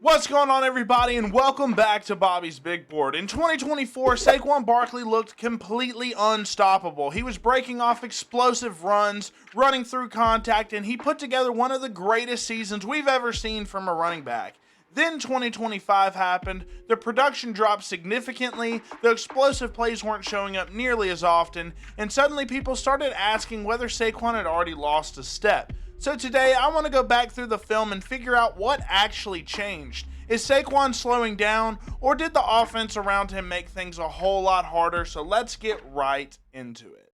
What's going on, everybody, and welcome back to Bobby's Big Board. In 2024, Saquon Barkley looked completely unstoppable. He was breaking off explosive runs, running through contact, and he put together one of the greatest seasons we've ever seen from a running back. Then 2025 happened, the production dropped significantly, the explosive plays weren't showing up nearly as often, and suddenly people started asking whether Saquon had already lost a step. So today, I want to go back through the film and figure out what actually changed. Is Saquon slowing down, or did the offense around him make things a whole lot harder? So let's get right into it.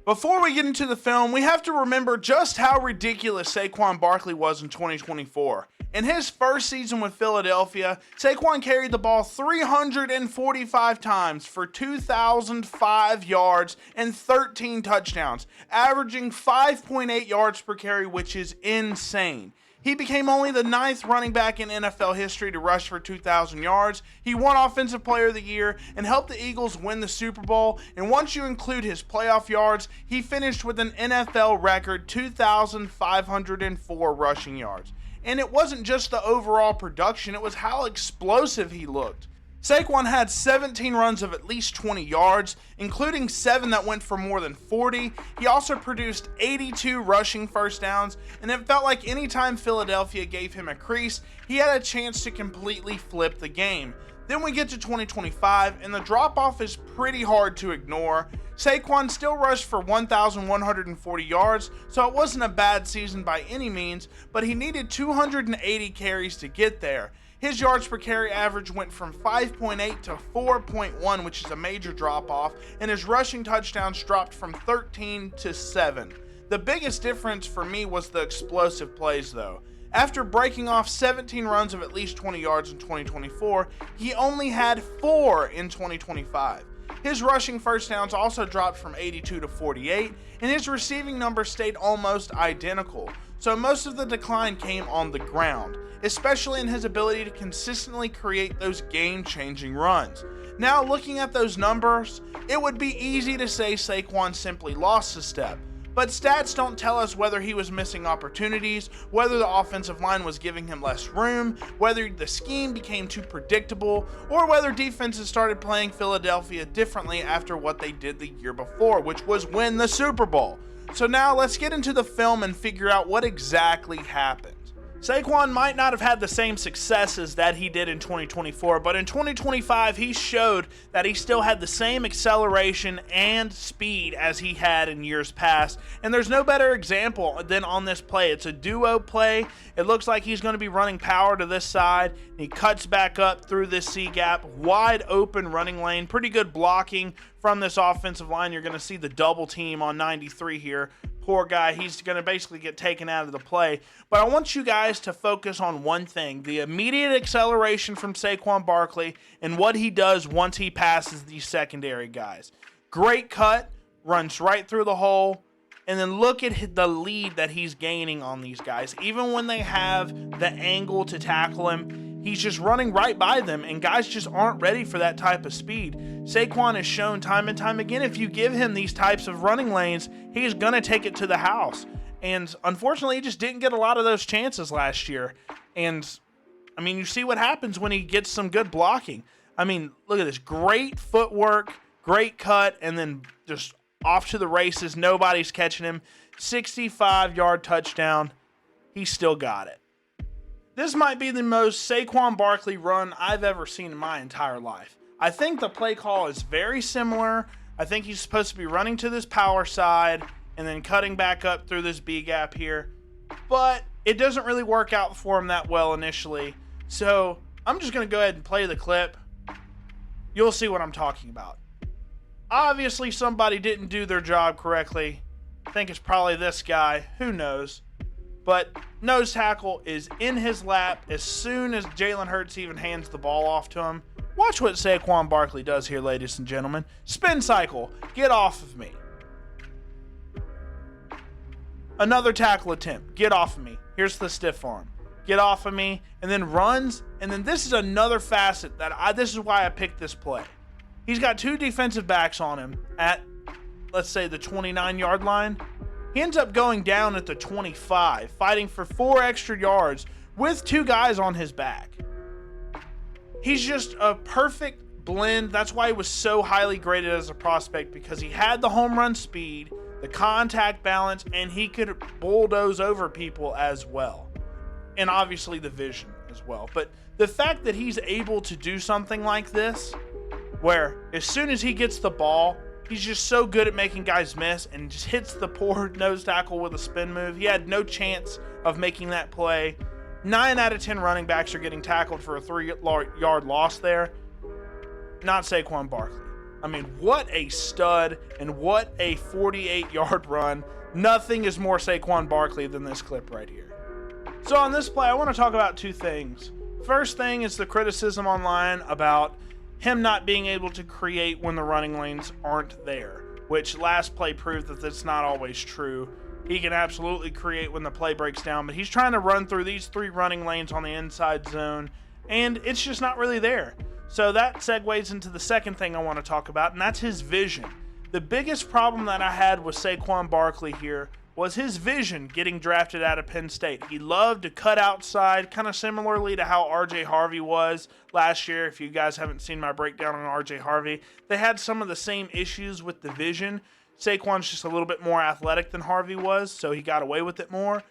Before we get into the film, we have to remember just how ridiculous Saquon Barkley was in 2024. In his first season with Philadelphia, Saquon carried the ball 345 times for 2,005 yards and 13 touchdowns, averaging 5.8 yards per carry, which is insane. He became only the 9th running back in NFL history to rush for 2,000 yards. He won Offensive Player of the Year and helped the Eagles win the Super Bowl. And once you include his playoff yards, he finished with an NFL record 2,504 rushing yards. And it wasn't just the overall production, it was how explosive he looked. Saquon had 17 runs of at least 20 yards, including 7 that went for more than 40. He also produced 82 rushing first downs, and it felt like anytime Philadelphia gave him a crease, he had a chance to completely flip the game. Then we get to 2025, and the drop-off is pretty hard to ignore. Saquon still rushed for 1,140 yards, so it wasn't a bad season by any means, but he needed 280 carries to get there. His yards per carry average went from 5.8 to 4.1, which is a major drop-off, and his rushing touchdowns dropped from 13 to 7. The biggest difference for me was the explosive plays, though. After breaking off 17 runs of at least 20 yards in 2024, he only had 4 in 2025. His rushing first downs also dropped from 82 to 48, and his receiving numbers stayed almost identical. So most of the decline came on the ground, especially in his ability to consistently create those game-changing runs. Now, looking at those numbers, it would be easy to say Saquon simply lost a step. But stats don't tell us whether he was missing opportunities, whether the offensive line was giving him less room, whether the scheme became too predictable, or whether defenses started playing Philadelphia differently after what they did the year before, which was win the Super Bowl. So now let's get into the film and figure out what exactly happened. Saquon might not have had the same successes that he did in 2024, but in 2025 he showed that he still had the same acceleration and speed as he had in years past, and there's no better example than on this play. It's a duo play. It looks like he's going to be running power to this side, and he cuts back up through this C gap, wide open running lane, pretty good blocking from this offensive line. You're going to see the double team on 93 here. Poor guy, he's going to basically get taken out of the play. But I want you guys to focus on one thing, the immediate acceleration from Saquon Barkley and what he does once he passes these secondary guys. Great cut, runs right through the hole, and then look at the lead that he's gaining on these guys. Even when they have the angle to tackle him, he's just running right by them, and guys just aren't ready for that type of speed. Saquon has shown time and time again, if you give him these types of running lanes, he's going to take it to the house. And unfortunately, he just didn't get a lot of those chances last year. And, I mean, you see what happens when he gets some good blocking. I mean, look at this. Great footwork, great cut, and then just off to the races. Nobody's catching him. 65-yard touchdown. He still got it. This might be the most Saquon Barkley run I've ever seen in my entire life. I think the play call is very similar. I think he's supposed to be running to this power side and then cutting back up through this B gap here. But it doesn't really work out for him that well initially. So I'm just going to go ahead and play the clip. You'll see what I'm talking about. Obviously, somebody didn't do their job correctly. I think it's probably this guy. Who knows? But nose tackle is in his lap as soon as Jalen Hurts even hands the ball off to him. Watch what Saquon Barkley does here, ladies and gentlemen. Spin cycle. Get off of me. Another tackle attempt. Get off of me. Here's the stiff arm. Get off of me. And then runs. And then this is another facet that this is why I picked this play. He's got 2 defensive backs on him at, let's say, the 29-yard line. He ends up going down at the 25, fighting for 4 extra yards with 2 guys on his back. He's just a perfect blend. That's why he was so highly graded as a prospect, because he had the home run speed, the contact balance, and he could bulldoze over people as well. And obviously the vision as well. But the fact that he's able to do something like this, where as soon as he gets the ball, he's just so good at making guys miss and just hits the poor nose tackle with a spin move. He had no chance of making that play. 9 out of 10 running backs are getting tackled for a 3-yard loss there. Not Saquon Barkley. I mean, what a stud and what a 48-yard run. Nothing is more Saquon Barkley than this clip right here. So on this play, I want to talk about 2 things. First thing is the criticism online about him not being able to create when the running lanes aren't there, which last play proved that that's not always true. He can absolutely create when the play breaks down, but he's trying to run through these 3 running lanes on the inside zone, and it's just not really there. So that segues into the second thing I want to talk about, and that's his vision. The biggest problem that I had with Saquon Barkley here was his vision getting drafted out of Penn State. He loved to cut outside, kind of similarly to how R.J. Harvey was last year. If you guys haven't seen my breakdown on R.J. Harvey, they had some of the same issues with the vision. Saquon's just a little bit more athletic than Harvey was, so he got away with it more.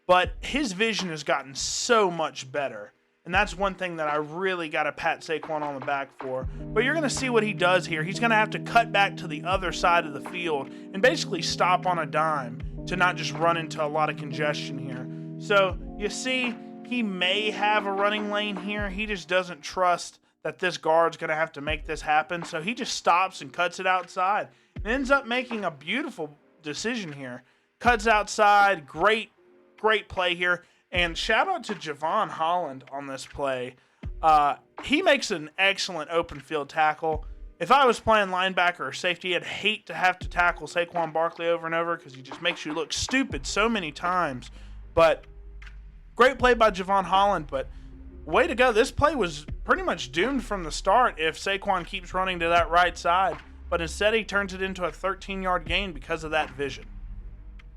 But his vision has gotten so much better. And that's one thing that I really got to pat Saquon on the back for. But you're going to see what he does here. He's going to have to cut back to the other side of the field and basically stop on a dime to not just run into a lot of congestion here. So you see, he may have a running lane here. He just doesn't trust that this guard's going to have to make this happen. So he just stops and cuts it outside. And ends up making a beautiful decision here. Cuts outside. Great play here. And shout out to Javon Holland on this play. He makes an excellent open field tackle. If I was playing linebacker or safety, I'd hate to have to tackle Saquon Barkley over and over because he just makes you look stupid so many times. But great play by Javon Holland. But way to go. This play was pretty much doomed from the start if Saquon keeps running to that right side. But instead he turns it into a 13-yard gain because of that vision.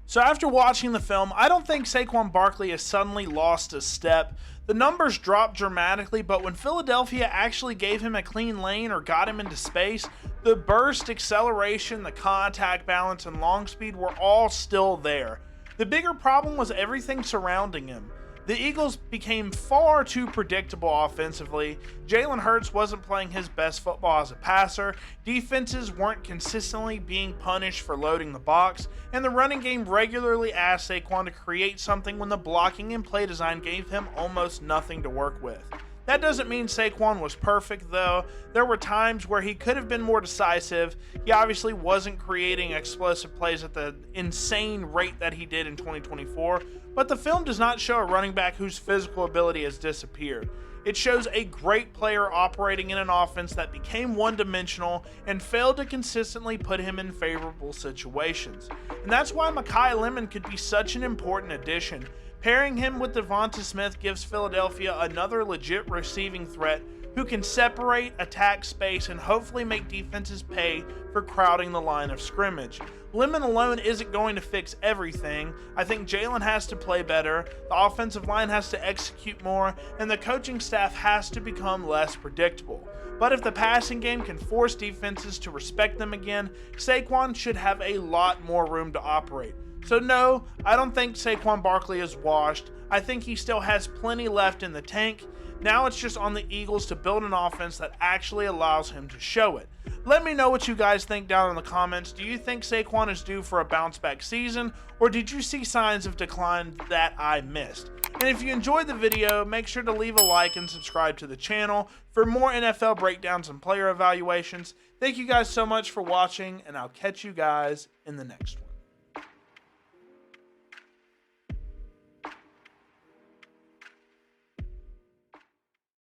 So after watching the film, I don't think Saquon Barkley has suddenly lost a step. The numbers dropped dramatically, but when Philadelphia actually gave him a clean lane or got him into space, the burst, acceleration, the contact balance, and long speed were all still there. The bigger problem was everything surrounding him. The Eagles became far too predictable offensively. Jalen Hurts wasn't playing his best football as a passer. Defenses weren't consistently being punished for loading the box. And the running game regularly asked Saquon to create something when the blocking and play design gave him almost nothing to work with. That doesn't mean Saquon was perfect, though. There were times where he could have been more decisive. He obviously wasn't creating explosive plays at the insane rate that he did in 2024, but the film does not show a running back whose physical ability has disappeared. It shows a great player operating in an offense that became one-dimensional and failed to consistently put him in favorable situations. And that's why Makai Lemon could be such an important addition. Pairing him with DeVonta Smith gives Philadelphia another legit receiving threat who can separate, attack space, and hopefully make defenses pay for crowding the line of scrimmage. Lemon alone isn't going to fix everything. I think Jalen has to play better, the offensive line has to execute more, and the coaching staff has to become less predictable. But if the passing game can force defenses to respect them again, Saquon should have a lot more room to operate. So no, I don't think Saquon Barkley is washed. I think he still has plenty left in the tank. Now it's just on the Eagles to build an offense that actually allows him to show it. Let me know what you guys think down in the comments. Do you think Saquon is due for a bounce back season, or did you see signs of decline that I missed? And if you enjoyed the video, make sure to leave a like and subscribe to the channel for more NFL breakdowns and player evaluations. Thank you guys so much for watching, and I'll catch you guys in the next one.